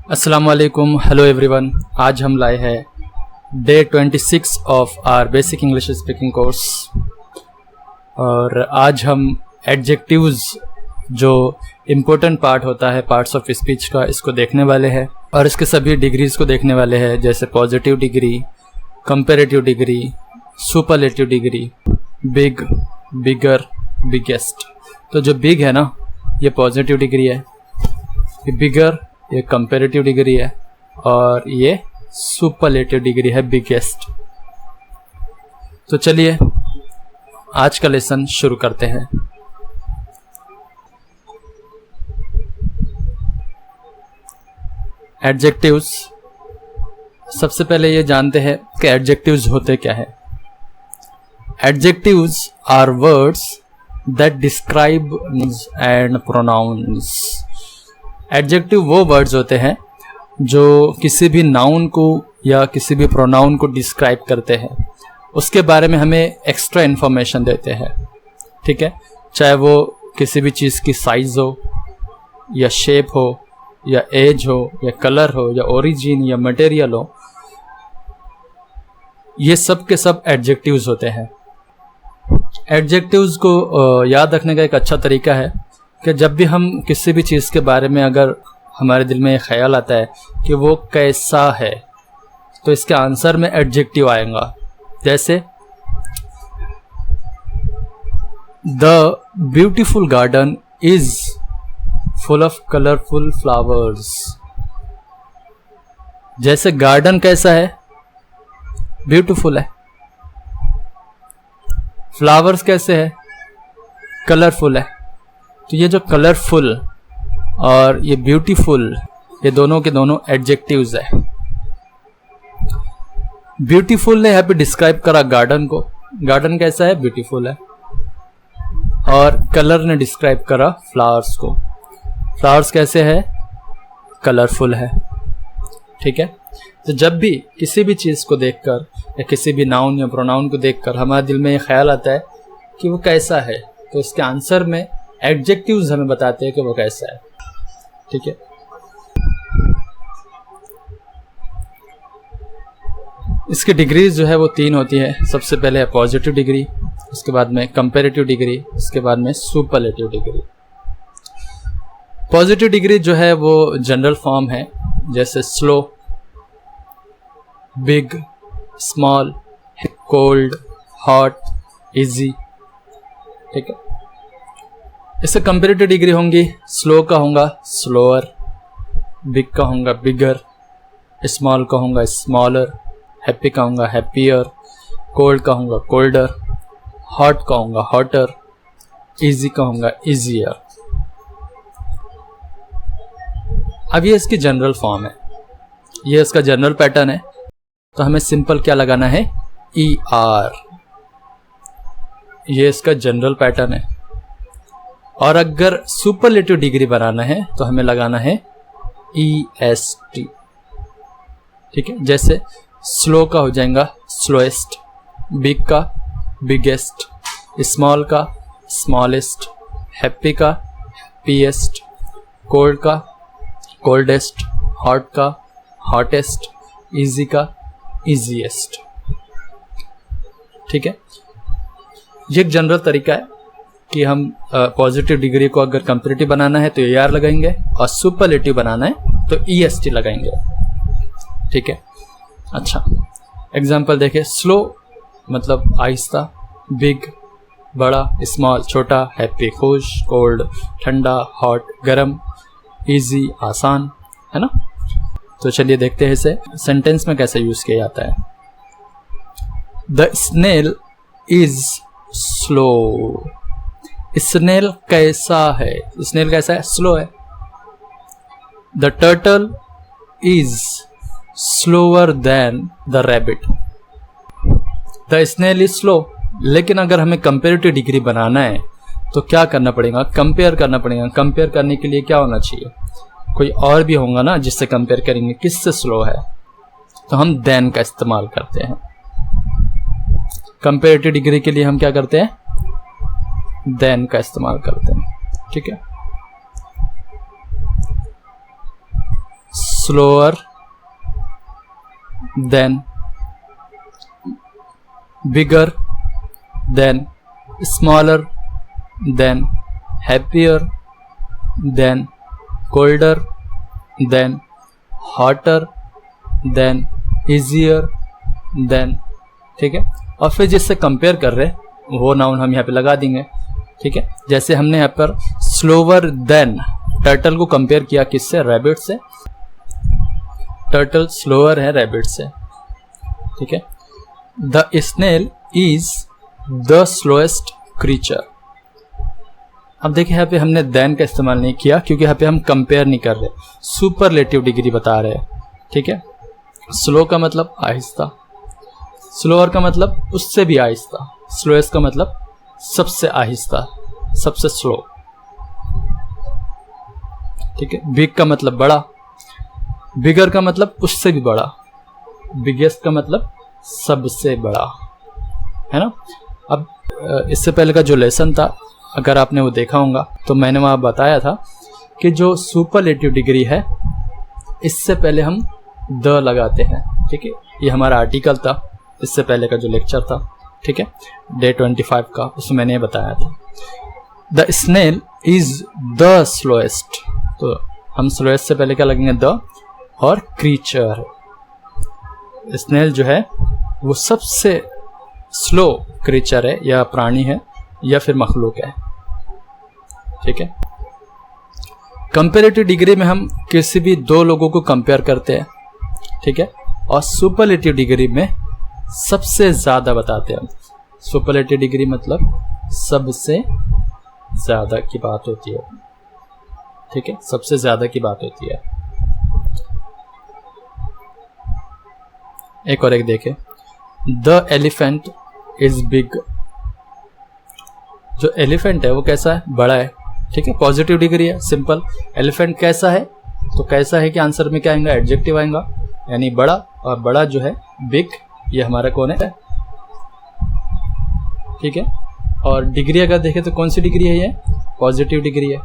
अस्सलाम वालेकुम, hello everyone. आज हम लाए हैं day 26 of our basic English speaking course और आज हम एडजेक्टिव्स जो इम्पोर्टेंट पार्ट होता है पार्ट्स ऑफ स्पीच का, इसको देखने वाले हैं और इसके सभी डिग्रीज को देखने वाले हैं, जैसे positive degree, comparative degree, superlative degree, big, bigger, biggest. तो जो बिग है ना, ये पॉजिटिव डिग्री है, ये बिगर ये कंपैरेटिव डिग्री है और ये सुपरलेटिव डिग्री है, बिगेस्ट। तो चलिए आज का लेसन शुरू करते हैं। एडजेक्टिव्स। सबसे पहले ये जानते हैं कि एडजेक्टिव्स होते क्या है। Adjectives are words that describe and pronounce. Adjective वो वर्ड्स होते हैं जो किसी भी नाउन को या किसी भी प्रोनाउन को डिस्क्राइब करते हैं, उसके बारे में हमें एक्स्ट्रा इन्फॉर्मेशन देते हैं। ठीक है, चाहे वो किसी भी चीज़ की साइज हो या शेप हो या एज हो या कलर हो या ओरिजिन या मटेरियल हो, ये सब के सब एडजेक्टिव्स होते हैं। एडजेक्टिव्स को याद रखने का एक अच्छा तरीका है कि जब भी हम किसी भी चीज़ के बारे में अगर हमारे दिल में ये ख्याल आता है कि वो कैसा है, तो इसके आंसर में एडजेक्टिव आएगा। जैसे the beautiful garden is full of colourful flowers. जैसे गार्डन कैसा है, ब्यूटीफुल है। फ्लावर्स कैसे है, कलरफुल है। तो ये जो कलरफुल और ये ब्यूटीफुल, ये दोनों के दोनों एडजेक्टिव्स है। ब्यूटीफुल ने यहाँ पे डिस्क्राइब करा गार्डन को, गार्डन कैसा है, ब्यूटीफुल है। और कलर ने डिस्क्राइब करा फ्लावर्स को, फ्लावर्स कैसे है, कलरफुल है। ठीक है, तो जब भी किसी भी चीज़ को देखकर या किसी भी नाउन या प्रोनाउन को देखकर हमारे दिल में ये ख्याल आता है कि वो कैसा है, तो इसके आंसर में एडजेक्टिव्स हमें बताते हैं कि वो कैसा है। ठीक है, इसकी डिग्रीज जो है वो 3 होती है। सबसे पहले है पॉजिटिव डिग्री, उसके बाद में कंपैरेटिव डिग्री, उसके बाद में सुपरलेटिव डिग्री। पॉजिटिव डिग्री जो है वो जनरल फॉर्म है, जैसे slow, big, small, cold, hot, easy. ठीक है, इससे कंपैरेटिव डिग्री होंगी, स्लो का होगा स्लोअर, बिग का होगा बिगर, स्मॉल का होगा स्मॉलर, हैप्पी का होगा हैप्पियर, कोल्ड का होगा कोल्डर, हॉट का होगा हॉटर, इजी का होगा इजियर। अब ये इसकी जनरल फॉर्म है, ये इसका जनरल पैटर्न है। तो हमें सिंपल क्या लगाना है, ER। ये इसका जनरल पैटर्न है। और अगर सुपरलेटिव डिग्री बनाना है तो हमें लगाना है EST। ठीक है, जैसे स्लो का हो जाएगा स्लोएस्ट, बिग का बिगेस्ट, स्मॉल का स्मॉलेस्ट, हैप्पी का हैप्पीएस्ट, कोल्ड का कोल्डेस्ट, हॉट का हॉटेस्ट, इजी का इजीएस्ट। ठीक है, ये एक जनरल तरीका है कि हम पॉजिटिव डिग्री को अगर कंपैरेटिव बनाना है तो ER लगाएंगे और सुपरलेटिव बनाना है तो EST लगाएंगे। ठीक है, अच्छा एग्जांपल देखें। स्लो मतलब आहिस्ता, बिग बड़ा, स्मॉल छोटा, हैप्पी खुश, कोल्ड ठंडा, हॉट गर्म, इजी आसान, है ना। तो चलिए देखते हैं इसे सेंटेंस में कैसे यूज किया जाता है। The snail is slow. Snail कैसा है, स्नेल कैसा है, स्लो है। The turtle is slower than the rabbit. The snail is slow. लेकिन अगर हमें कंपैरेटिव डिग्री बनाना है तो क्या करना पड़ेगा, कंपेयर करना पड़ेगा। कंपेयर करने के लिए क्या होना चाहिए, कोई और भी होगा ना जिससे कंपेयर करेंगे, किससे स्लो है, तो हम देन का इस्तेमाल करते हैं। कंपैरेटिव डिग्री के लिए हम क्या करते हैं, देन का इस्तेमाल करते हैं। ठीक है, slower than, bigger than, smaller than, happier than, colder than, hotter than, easier than. ठीक है, और फिर जिससे कंपेयर कर रहे हैं वो नाउन हम यहाँ पे लगा देंगे। ठीक है, जैसे हमने यहाँ पर स्लोवर देन टर्टल को कंपेयर किया किससे, रैबिट से। टर्टल स्लोअर है रैबिट से। ठीक है, the snail is the slowest creature. अब देखिए यहाँ पे हमने देन का इस्तेमाल नहीं किया क्योंकि यहाँ पे हम कंपेयर नहीं कर रहे, सुपरलेटिव डिग्री बता रहे हैं। ठीक है, स्लो का मतलब आहिस्ता, स्लोअर का मतलब उससे भी आहिस्ता, स्लोएस्ट का मतलब सबसे आहिस्ता, सबसे स्लो। ठीक है, बिग का मतलब बड़ा, बिगर का मतलब उससे भी बड़ा, बिगेस्ट का मतलब सबसे बड़ा, है ना। अब इससे पहले का जो लेसन था अगर आपने वो देखा होगा तो मैंने वहाँ बताया था कि जो सुपरलेटिव डिग्री है इससे पहले हम द लगाते हैं। ठीक है, ये हमारा आर्टिकल था इससे पहले का जो लेक्चर था। ठीक है, डे 25 का, उसमें मैंने बताया था the snail is the slowest. तो हम स्लोएस्ट से पहले क्या लगेंगे, द, और क्रीचर, स्नेल जो है वो सबसे स्लो क्रीचर है, या प्राणी है या फिर मखलूक है। ठीक है, कंपेरेटिव डिग्री में हम किसी भी दो लोगों को कंपेयर करते हैं। ठीक है, और सुपरलेटिव डिग्री में सबसे ज्यादा बताते हैं। सुपरलेटिव डिग्री मतलब सबसे ज्यादा की बात होती है। ठीक है, सबसे ज्यादा की बात होती है। एक और एक देखें, द एलिफेंट इज बिग। जो एलिफेंट है वो कैसा है, बड़ा है। ठीक है, पॉजिटिव डिग्री है, सिंपल। एलिफेंट कैसा है, तो कैसा है कि आंसर में क्या आएगा, एडजेक्टिव आएगा, यानी बड़ा। और बड़ा जो है बिग, ये हमारा कौन है, ठीक है। और डिग्री अगर देखें तो कौन सी डिग्री है, ये पॉजिटिव डिग्री है।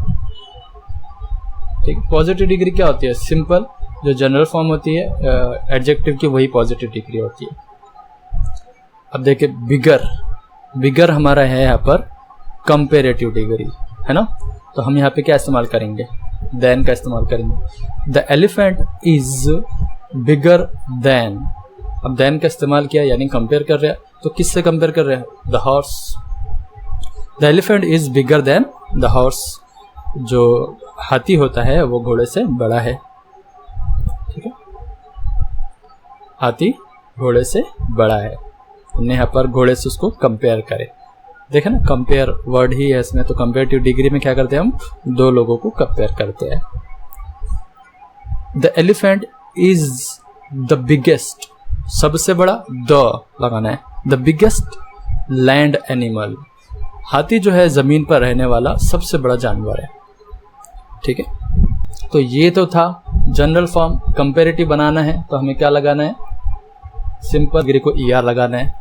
ठीक है, पॉजिटिव डिग्री क्या होती है, सिंपल, जो जनरल फॉर्म होती है एडजेक्टिव की, वही पॉजिटिव डिग्री होती है। अब देखिए बिगर, बिगर हमारा है यहाँ पर कंपेरेटिव डिग्री, है ना। तो हम यहाँ पे क्या इस्तेमाल करेंगे, देन का इस्तेमाल करेंगे। The elephant is bigger than. अब देन का इस्तेमाल किया यानी कंपेयर कर रहे हैं, तो किससे कंपेयर कर रहे हैं, the horse. The elephant is bigger than the horse. जो हाथी होता है वो घोड़े से बड़ा है। ठीक है, हाथी घोड़े से बड़ा है। हमने यहाँ पर घोड़े से उसको कंपेयर करे, देखे ना, कंपेयर वर्ड ही है इसमें। तो कंपेरेटिव डिग्री में क्या करते हैं, हम दो लोगों को कंपेयर करते हैं। The elephant is the biggest, सबसे बड़ा, द लगाना है, द बिगेस्ट लैंड एनिमल। हाथी जो है जमीन पर रहने वाला सबसे बड़ा जानवर है। ठीक है, तो ये तो था जनरल फॉर्म। कंपेरेटिव बनाना है तो हमें क्या लगाना है, सिंपल डिग्री को ER लगाना है।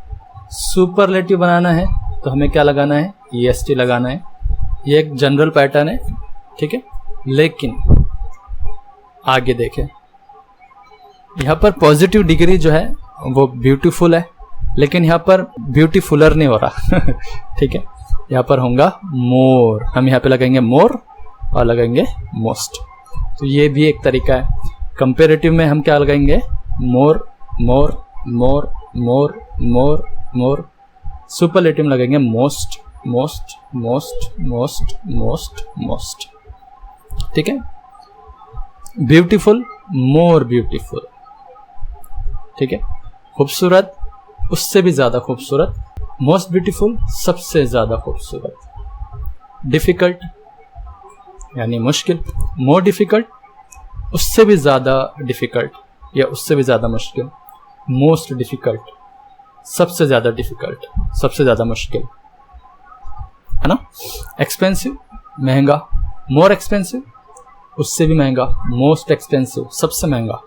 सुपरलेटिव बनाना है तो हमें क्या लगाना है, EST लगाना है। ये एक जनरल पैटर्न है। ठीक है, लेकिन आगे देखें, यहाँ पर पॉजिटिव डिग्री जो है वो ब्यूटीफुल है, लेकिन यहाँ पर ब्यूटीफुलर नहीं हो रहा। ठीक है, यहाँ पर होगा मोर। हम यहाँ पे लगाएंगे मोर और लगाएंगे मोस्ट। तो ये भी एक तरीका है। कंपेरेटिव में हम क्या लगाएंगे, मोर मोर मोर मोर मोर मोर। सुपरलेटिव में लगेंगे most most most most most most. ठीक है, ब्यूटीफुल, मोर ब्यूटीफुल। ठीक है, खूबसूरत, उससे भी ज्यादा खूबसूरत, मोस्ट ब्यूटीफुल, सबसे ज्यादा खूबसूरत। डिफिकल्ट यानी मुश्किल, मोर डिफिकल्ट, उससे भी ज्यादा डिफिकल्ट या उससे भी ज्यादा मुश्किल। मोस्ट डिफिकल्ट, सबसे ज्यादा डिफिकल्ट, सबसे ज्यादा मुश्किल, है ना। एक्सपेंसिव, महंगा, मोर एक्सपेंसिव, उससे भी महंगा, मोस्ट एक्सपेंसिव, सबसे महंगा।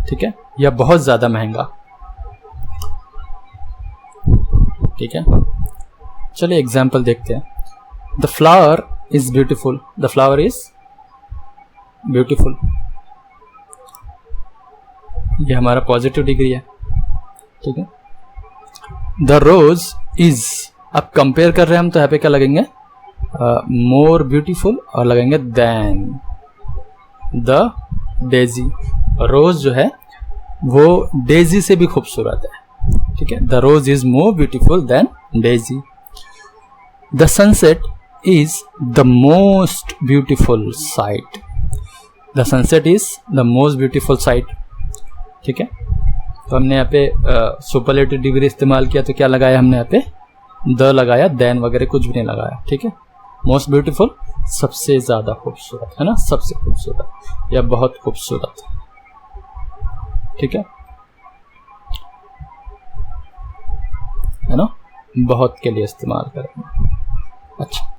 ठीक है, या बहुत ज्यादा महंगा। ठीक है, चलिए एग्जाम्पल देखते हैं। The flower is beautiful, the flower is beautiful. ये हमारा पॉजिटिव डिग्री है, ठीक है। द रोज इज, अब कंपेयर कर रहे हैं हम तो यहाँ पे क्या लगेंगे, मोर ब्यूटीफुल, और लगेंगे देन द डेजी। रोज जो है वो डेजी से भी खूबसूरत है, ठीक है। The rose is more beautiful than daisy. The sunset is the most beautiful sight. The sunset is the most beautiful sight, ठीक है। तो हमने यहाँ पे सुपरलेटिव डिग्री इस्तेमाल किया, तो क्या लगाया हमने यहाँ पे, द लगाया, देन वगैरह कुछ भी नहीं लगाया, ठीक है। मोस्ट ब्यूटीफुल सबसे ज्यादा खूबसूरत, है ना, सबसे खूबसूरत या बहुत खूबसूरत, ठीक है ना, बहुत के लिए इस्तेमाल करेंगे। अच्छा,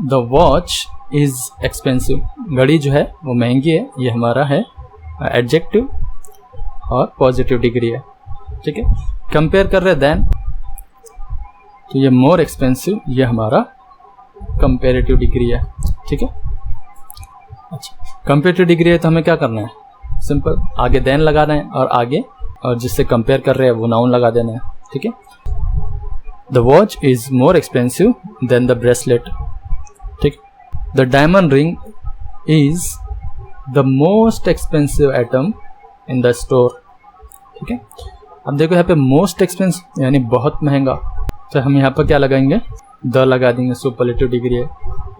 द वॉच इज एक्सपेंसिव, घड़ी जो है वो महंगी है, ये हमारा है एडजेक्टिव और पॉजिटिव डिग्री है, ठीक है। कंपेयर कर रहे देन, तो ये मोर एक्सपेंसिव, ये हमारा कंपेरेटिव डिग्री है, ठीक है। अच्छा, कंपेरेटिव डिग्री है तो हमें क्या करना है, सिंपल आगे देन लगाना है और आगे और जिससे कंपेयर कर रहे हैं वो नाउन लगा देना है, ठीक है। The watch is more expensive than the bracelet, ठीक। The diamond ring is the most expensive item in the store, ठीक है। अब देखो यहाँ पे मोस्ट एक्सपेंसिव यानी बहुत महंगा, तो हम यहाँ पर क्या लगाएंगे, द लगा देंगे, सुपरलेटिव डिग्री है।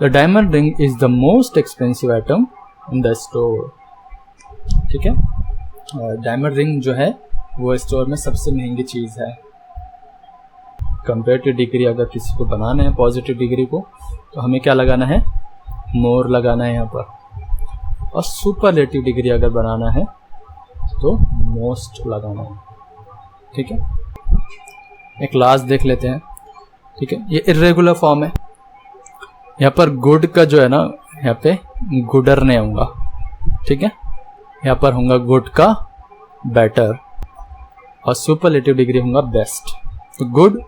The diamond ring is the most expensive item in the store, ठीक है। डायमंड रिंग जो है वो स्टोर में सबसे महंगी चीज है। कंपेरेटिव डिग्री अगर किसी को बनाना है पॉजिटिव डिग्री को, तो हमें क्या लगाना है, मोर लगाना है यहाँ पर, और सुपरलेटिव डिग्री अगर बनाना है तो मोस्ट लगाना है, ठीक है। एक लास्ट देख लेते हैं, ठीक है। ये इर्रेगुलर फॉर्म है, यहाँ पर गुड का जो है ना, यहाँ पे गुडर नहीं होगा, ठीक है। यहाँ पर होगा गुड का बेटर, और सुपरलेटिव डिग्री होगा बेस्ट। तो गुड,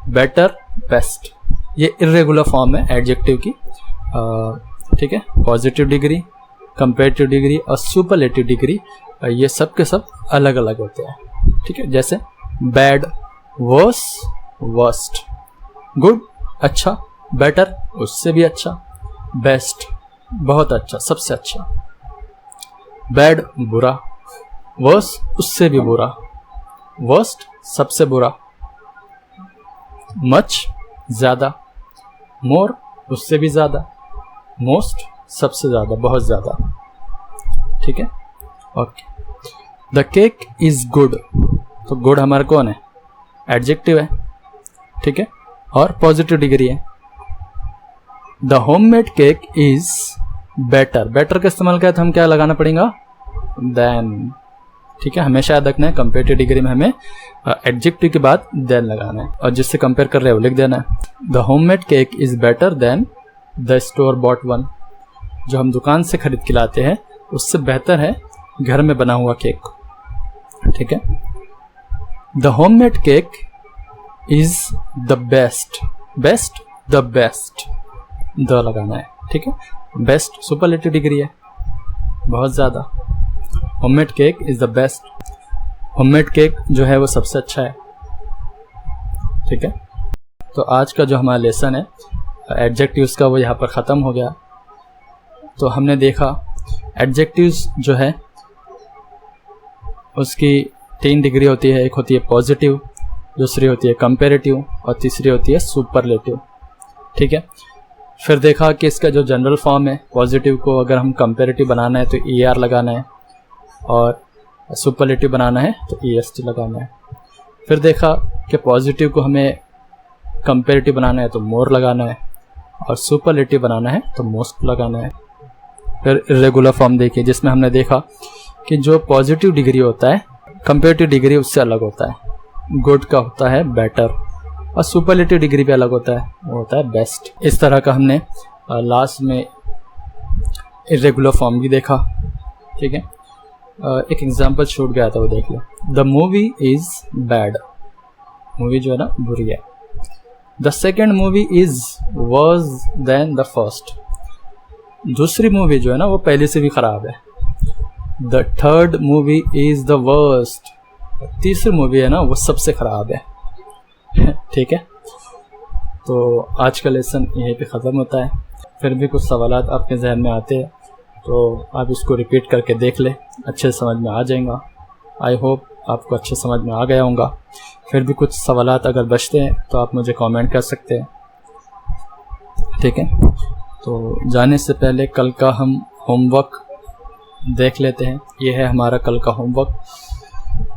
बेटर, बेस्ट, ये इर्रेगुलर फॉर्म है एडजेक्टिव की, ठीक है। पॉजिटिव डिग्री, कंपेरेटिव डिग्री और सुपरलेटिव डिग्री, ये सब के सब अलग अलग होते हैं, ठीक है। जैसे बैड, वर्स, वर्स्ट, गुड अच्छा, बेटर उससे भी अच्छा, बेस्ट बहुत अच्छा, सबसे अच्छा, बैड बुरा, वर्स उससे भी बुरा, वर्स्ट सबसे बुरा, मच ज्यादा, मोर उससे भी ज्यादा, मोस्ट सबसे ज्यादा, बहुत ज्यादा, ठीक है। Okay, the cake is good, तो गुड हमारा कौन है, एडजेक्टिव है, ठीक है, और पॉजिटिव डिग्री है। The homemade cake is better, better का इस्तेमाल किया तो हम क्या लगाना पड़ेगा, देन, ठीक है। हमेशा याद रखना है कंपेरेटिव डिग्री में हमें एडजेक्टिव के बाद देन लगाना है, और जिससे कंपेयर कर रहे हो लिख देना है। The homemade cake is better than the store bought one, जो हम दुकान से खरीद के लाते हैं उससे बेहतर है घर में बना हुआ केक, ठीक है। The homemade cake is the best, best the best, the लगाना है, ठीक है। बेस्ट सुपरलेटिव डिग्री है, बहुत ज्यादा। Homemade cake is the best, homemade cake जो है वो सबसे अच्छा है, ठीक है। तो आज का जो हमारा लेसन है एडजेक्टिव्स का वो यहाँ पर ख़त्म हो गया। तो हमने देखा एडजेक्टिव्स जो है उसकी 3 डिग्री होती है, एक होती है पॉजिटिव, दूसरी होती है कंपेरेटिव और तीसरी होती है सुपरलेटिव, ठीक है। फिर देखा कि इसका जो जनरल फॉर्म है, पॉजिटिव को अगर हम कंपेरेटिव बनाना है तो ER लगाना है, और सुपरलेटिव बनाना है तो EST लगाना है। फिर देखा कि पॉजिटिव को हमें कंपेरेटिव बनाना है तो मोर लगाना है, और सुपरलेटिव बनाना है तो मोस्ट लगाना है। फिर इर्रेगुलर फॉर्म देखिए, जिसमें हमने देखा कि जो पॉजिटिव डिग्री होता है कंपेरेटिव डिग्री उससे अलग होता है, गुड का होता है बेटर, और सुपरलेटिव डिग्री भी अलग होता है, वो होता है बेस्ट। इस तरह का हमने लास्ट में इर्रेगुलर फॉर्म भी देखा, ठीक है। एक एग्जांपल छूट गया था, वो देख लो। The movie is bad, movie जो है ना बुरी है। The second movie is worse than the first, दूसरी मूवी जो है ना वो पहले से भी खराब है। The third movie is the worst. तीसरी मूवी है ना वो सबसे ख़राब है। ठीक है, तो आज का लेसन यहीं पे ख़त्म होता है। फिर भी कुछ सवालात आपके जहन में आते हैं तो आप इसको रिपीट करके देख लें, अच्छे समझ में आ जाएगा। आई होप आपको अच्छे समझ में आ गया होगा। फिर भी कुछ सवालात अगर बचते हैं तो आप मुझे कमेंट कर सकते हैं। ठीक है, तो जाने से पहले कल का हम होमवर्क देख लेते हैं। ये है हमारा कल का होमवर्क।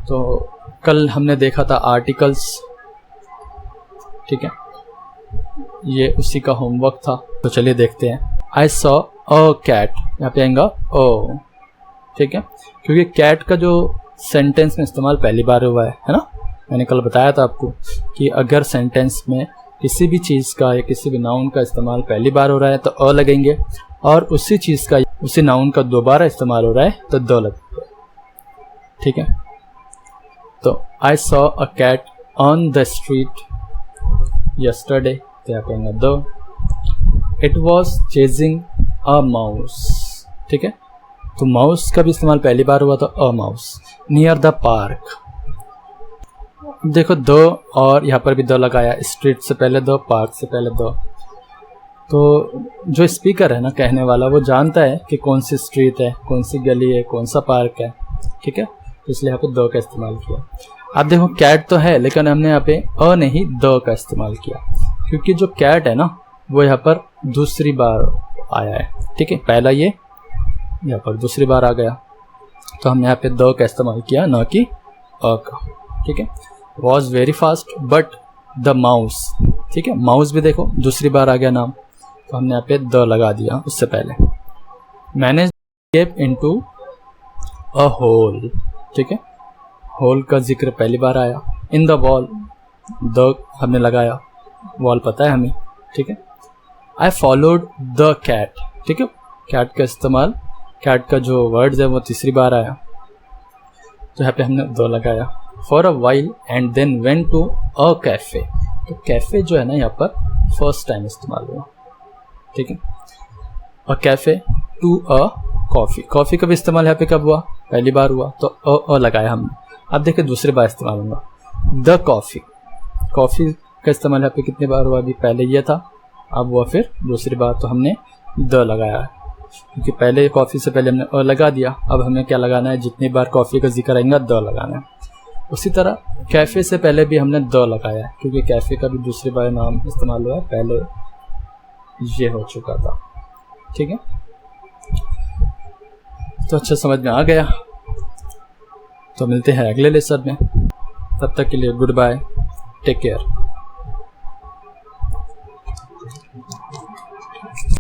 तो कल हमने देखा था आर्टिकल्स। ठीक है, ये उसी का होमवर्क था। तो चलिए देखते हैं। आई सॉ अ कैट, यहाँ पे आएगा ओ। ठीक है, क्योंकि कैट का जो सेंटेंस में इस्तेमाल पहली बार हुआ है ना। मैंने कल बताया था आपको कि अगर सेंटेंस में किसी भी चीज़ का या किसी भी नाउन का इस्तेमाल पहली बार हो रहा है तो अ लगेंगे, और उसी चीज़ का उसी नाउन का दोबारा इस्तेमाल हो रहा है तो द लगेंगे। ठीक है, तो I saw a cat on the street yesterday, तो यहाँ पे आएगा the. It was chasing a mouse. ठीक है, तो माउस का भी इस्तेमाल पहली बार हुआ तो a mouse. Near the park, देखो द, और यहाँ पर भी द लगाया। स्ट्रीट से पहले द, पार्क से पहले द। तो जो स्पीकर है ना, कहने वाला, वो जानता है कि कौन सी स्ट्रीट है, कौन सी गली है, कौन सा पार्क है। ठीक है, तो इसलिए यहाँ पे द का इस्तेमाल किया। आप देखो कैट तो है लेकिन हमने यहाँ पे अ नहीं द का इस्तेमाल किया, क्योंकि जो कैट है ना वो यहाँ पर दूसरी बार आया है। ठीक है, पहला ये यहाँ पर दूसरी बार आ गया, तो हमने यहाँ पे द का इस्तेमाल किया, ना कि अ का। ठीक है, was very fast but the mouse. ठीक है, माउस भी देखो दूसरी बार आ गया नाम, तो हमने यहाँ पे द लगा दिया उससे पहले। Manage gap into a hole. ठीक है, होल का जिक्र पहली बार आया। इन द वॉल, द हमने लगाया, वॉल पता है हमें। ठीक है, आई फॉलोड द कैट। ठीक है, कैट का इस्तेमाल, कैट का जो वर्ड्स है वो तीसरी बार आया, तो यहाँ पे हमने द लगाया। For a while and then went to a cafe, तो कैफ़े जो है ना यहाँ पर फर्स्ट टाइम इस्तेमाल हुआ। ठीक है, a cafe to a coffee. Coffee का भी इस्तेमाल यहाँ पे कब हुआ, पहली बार हुआ, तो अ लगाया हमने। अब देखिए दूसरी बार इस्तेमाल होगा द कॉफ़ी। कॉफ़ी का इस्तेमाल यहाँ पे कितनी बार हुआ, अभी पहले ये था, अब हुआ फिर दूसरी बार, तो हमने द लगाया है, क्योंकि पहले कॉफ़ी से पहले हमने अ लगा दिया। अब हमें क्या लगाना है, जितनी बार कॉफ़ी का जिक्र आएगा द लगाना है। उसी तरह कैफ़े से पहले भी हमने द लगाया है, क्योंकि कैफ़े का भी दूसरी बार नाम इस्तेमाल हुआ है, पहले ये हो चुका था। ठीक है, तो अच्छा समझ में आ गया। तो मिलते हैं अगले लेसन में, तब तक के लिए गुड बाय, टेक केयर।